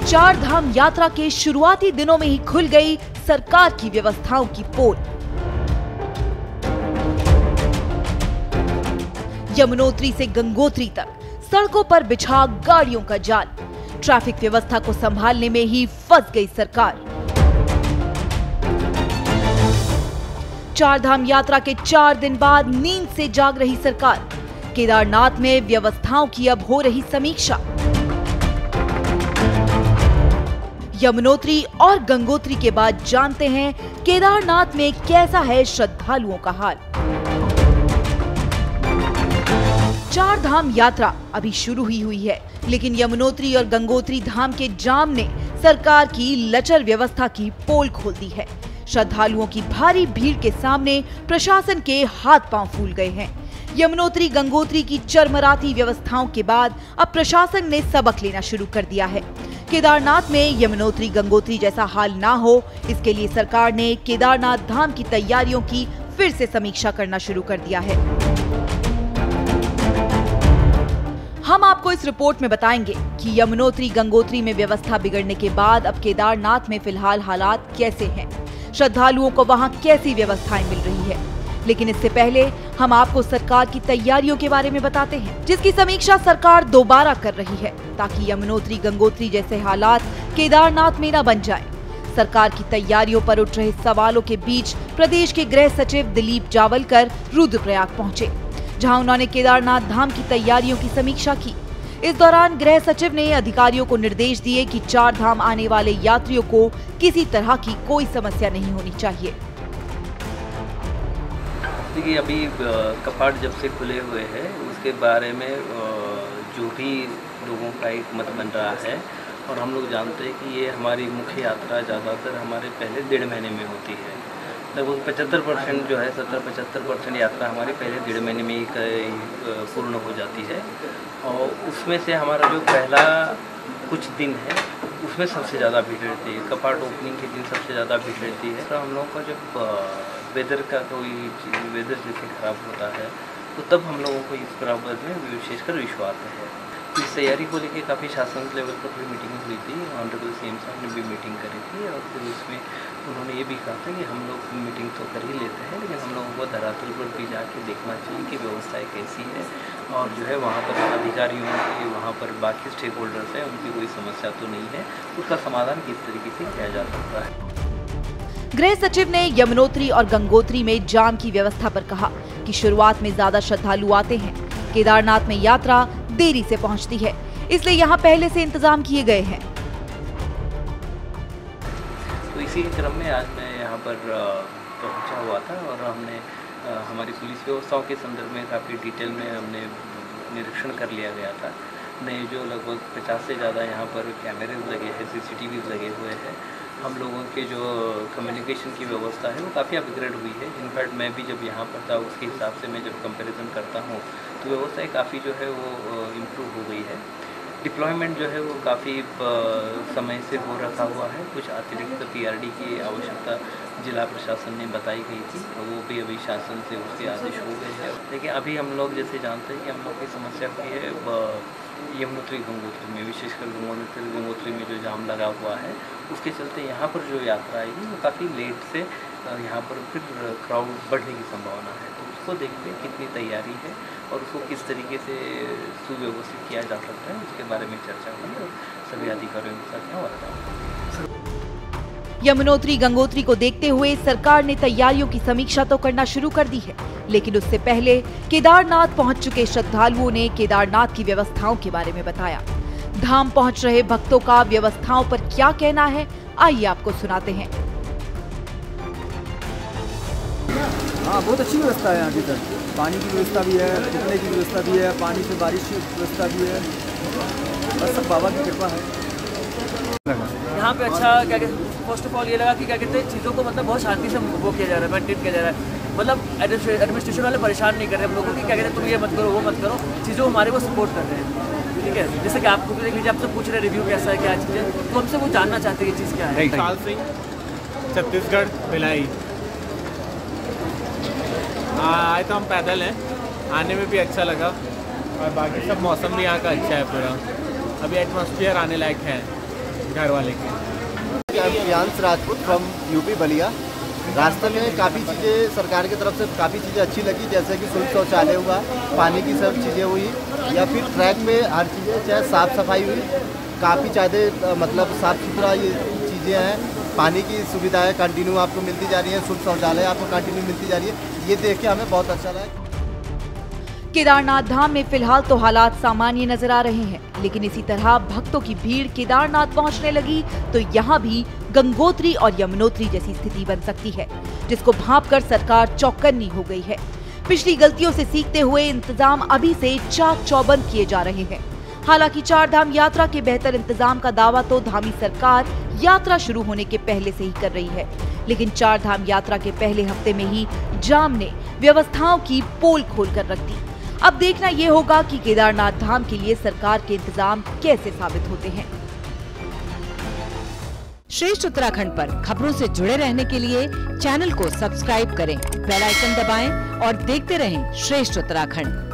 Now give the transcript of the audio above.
चार धाम यात्रा के शुरुआती दिनों में ही खुल गई सरकार की व्यवस्थाओं की पोल। यमुनोत्री से गंगोत्री तक सड़कों पर बिछा गाड़ियों का जाल। ट्रैफिक व्यवस्था को संभालने में ही फंस गई सरकार। चार धाम यात्रा के 4 दिन बाद नींद से जाग रही सरकार। केदारनाथ में व्यवस्थाओं की अब हो रही समीक्षा। यमुनोत्री और गंगोत्री के बाद जानते हैं केदारनाथ में कैसा है श्रद्धालुओं का हाल। चार धाम यात्रा अभी शुरू ही हुई है, लेकिन यमुनोत्री और गंगोत्री धाम के जाम ने सरकार की लचर व्यवस्था की पोल खोल दी है। श्रद्धालुओं की भारी भीड़ के सामने प्रशासन के हाथ पांव फूल गए हैं। यमुनोत्री गंगोत्री की चरमराती व्यवस्थाओं के बाद अब प्रशासन ने सबक लेना शुरू कर दिया है। केदारनाथ में यमुनोत्री गंगोत्री जैसा हाल ना हो, इसके लिए सरकार ने केदारनाथ धाम की तैयारियों की फिर से समीक्षा करना शुरू कर दिया है। हम आपको इस रिपोर्ट में बताएंगे कि यमुनोत्री गंगोत्री में व्यवस्था बिगड़ने के बाद अब केदारनाथ में फिलहाल हालात कैसे हैं, श्रद्धालुओं को वहां कैसी व्यवस्थाएं मिल रही है। लेकिन इससे पहले हम आपको सरकार की तैयारियों के बारे में बताते हैं, जिसकी समीक्षा सरकार दोबारा कर रही है, ताकि यमुनोत्री गंगोत्री जैसे हालात केदारनाथ में न बन जाए। सरकार की तैयारियों पर उठ रहे सवालों के बीच प्रदेश के गृह सचिव दिलीप जावलकर रुद्रप्रयाग पहुंचे, जहां उन्होंने केदारनाथ धाम की तैयारियों की समीक्षा की। इस दौरान गृह सचिव ने अधिकारियों को निर्देश दिए कि चार धाम आने वाले यात्रियों को किसी तरह की कोई समस्या नहीं होनी चाहिए। देखिए, अभी कपाट जब से खुले हुए हैं उसके बारे में जो भी लोगों का एक मत बन रहा है, और हम लोग जानते हैं कि ये हमारी मुख्य यात्रा ज़्यादातर हमारे पहले 1.5 महीने में होती है। लगभग 75% जो है 70-75% यात्रा हमारे पहले 1.5 महीने में ही पूर्ण हो जाती है। और उसमें से हमारा जो पहला कुछ दिन है उसमें सबसे ज़्यादा भीड़ रहती है। कपाट ओपनिंग के दिन सबसे ज़्यादा भीड़ रहती है। तो हम लोगों का जब वेदर का कोई वेदर जैसे ख़राब होता है तो तब हम लोगों को इस बराबर में विशेषकर विश्वास है। इस तैयारी को लेकर काफ़ी शासन लेवल पर भी मीटिंग हुई थी। ऑनरेबल सीएम साहब ने भी मीटिंग करी थी, और फिर उसमें उन्होंने ये भी कहा था कि हम लोग मीटिंग तो कर ही लेते हैं, लेकिन हम लोगों को धरातल पर भी जाके देखना चाहिए कि व्यवस्थाएं कैसी है, और जो है वहाँ पर अधिकारियों के, वहाँ पर बाकी स्टेक होल्डर्स हैं, उनकी कोई समस्या तो नहीं है, उसका समाधान किस तरीके से किया जा सकता है। गृह सचिव ने यमुनोत्री और गंगोत्री में जाम की व्यवस्था पर कहा कि शुरुआत में ज्यादा श्रद्धालु आते हैं। केदारनाथ में यात्रा देरी से पहुंचती है, इसलिए यहाँ पहले से इंतजाम किए गए हैं। तो इसी के क्रम में आज मैं यहाँ पर पहुँचा हुआ था, और हमने हमारी पुलिस व्यवस्थाओं के संदर्भ में काफ़ी डिटेल में हमने निरीक्षण कर लिया गया था। नए जो लगभग 50 से ज़्यादा यहाँ पर कैमरेज लगे हैं, CCTV लगे हुए हैं। हम लोगों के जो कम्युनिकेशन की व्यवस्था है वो काफ़ी अपग्रेड हुई है। इनफैक्ट मैं भी जब यहाँ पर था उसके हिसाब से मैं जब कंपैरिजन करता हूँ तो व्यवस्थाएं काफ़ी जो है वो इम्प्रूव हो गई है। डिप्लॉयमेंट जो है वो काफ़ी समय से हो रखा हुआ है। कुछ अतिरिक्त PRD की आवश्यकता जिला प्रशासन ने बताई गई थी, तो वो भी अभी शासन से उसके आदेश हो गए हैं। लेकिन अभी हम लोग जैसे जानते हैं कि हम लोग की समस्या हुई है यमुनोत्री गंगोत्री में, विशेषकर गंगोत्री में जो जाम लगा हुआ है उसके चलते यहाँ पर जो यात्रा आएगी वो काफ़ी लेट से यहाँ पर फिर क्राउड बढ़ने की संभावना है। तो उसको देखते हैं कितनी तैयारी है और उसको किस तरीके से सुव्यवस्थित किया जा सकता है, उसके बारे में चर्चा हुई और सभी अधिकारियों के साथ यहाँ वार्ता। यमुनोत्री गंगोत्री को देखते हुए सरकार ने तैयारियों की समीक्षा तो करना शुरू कर दी है, लेकिन उससे पहले केदारनाथ पहुंच चुके श्रद्धालुओं ने केदारनाथ की व्यवस्थाओं के बारे में बताया। धाम पहुंच रहे भक्तों का व्यवस्थाओं पर क्या कहना है, आइए आपको सुनाते हैं। हाँ, बहुत अच्छी व्यवस्था है यहाँ की तरफ। पानी की व्यवस्था भी है, रुकने की व्यवस्था भी है, पानी से बारिश की व्यवस्था भी है, बस सब बाबा की कृपा है। यहाँ पे अच्छा क्या कहते, फर्स्ट ऑफ ऑल ये लगा कि क्या कहते हैं चीज़ों को मतलब बहुत शांति से वो किया जा रहा है, मेंटेन किया जा रहा है। मतलब एडमिनिस्ट्रेशन वाले परेशान नहीं कर रहे हम लोगों की, क्या कहते हैं तुम ये मत करो वो मत करो, चीज़ों हमारे को सपोर्ट कर रहे हैं। ठीक है, जैसे कि आपको देख लीजिए, आपसे पूछ रहे रिव्यू कैसा है, क्या चीज़ें, तो हमसे वो जानना चाहते हैं ये चीज़ क्या है। साल सिंह, छत्तीसगढ़, भिलाई। आए तो हम पैदल हैं, आने में भी अच्छा लगा, और बाकी सब मौसम भी यहाँ का अच्छा है पूरा। अभी एटमॉस्फेयर आने लायक है, घर वाले के। Priyansh Rajput from UP Ballia. रास्ते में काफ़ी चीज़ें सरकार की तरफ से काफ़ी चीज़ें अच्छी लगी, जैसे कि शुल्क शौचालय हुआ, पानी की सब चीज़ें हुई, या फिर ट्रैक पे हर चीज़ें चाहे साफ़ सफाई हुई, काफ़ी ज़्यादा मतलब साफ़ सुथरा ये चीज़ें हैं। पानी की सुविधाएं कंटिन्यू आपको मिलती जा रही है, शुल्क शौचालय आपको कंटिन्यू मिलती जा रही है। ये देख के हमें बहुत अच्छा लगा। केदारनाथ धाम में फिलहाल तो हालात सामान्य नजर आ रहे हैं, लेकिन इसी तरह भक्तों की भीड़ केदारनाथ पहुंचने लगी तो यहाँ भी गंगोत्री और यमुनोत्री जैसी स्थिति बन सकती है, जिसको भांपकर सरकार चौकन्नी हो गई है। पिछली गलतियों से सीखते हुए इंतजाम अभी से चाक चौबंद किए जा रहे हैं। हालांकि चार धाम यात्रा के बेहतर इंतजाम का दावा तो धामी सरकार यात्रा शुरू होने के पहले से ही कर रही है, लेकिन चार धाम यात्रा के पहले हफ्ते में ही जाम ने व्यवस्थाओं की पोल खोल कर रख दी। अब देखना ये होगा कि केदारनाथ धाम के लिए सरकार के इंतजाम कैसे साबित होते हैं। श्रेष्ठ उत्तराखंड पर खबरों से जुड़े रहने के लिए चैनल को सब्सक्राइब करें, बेल आइकन दबाएं और देखते रहें श्रेष्ठ उत्तराखंड।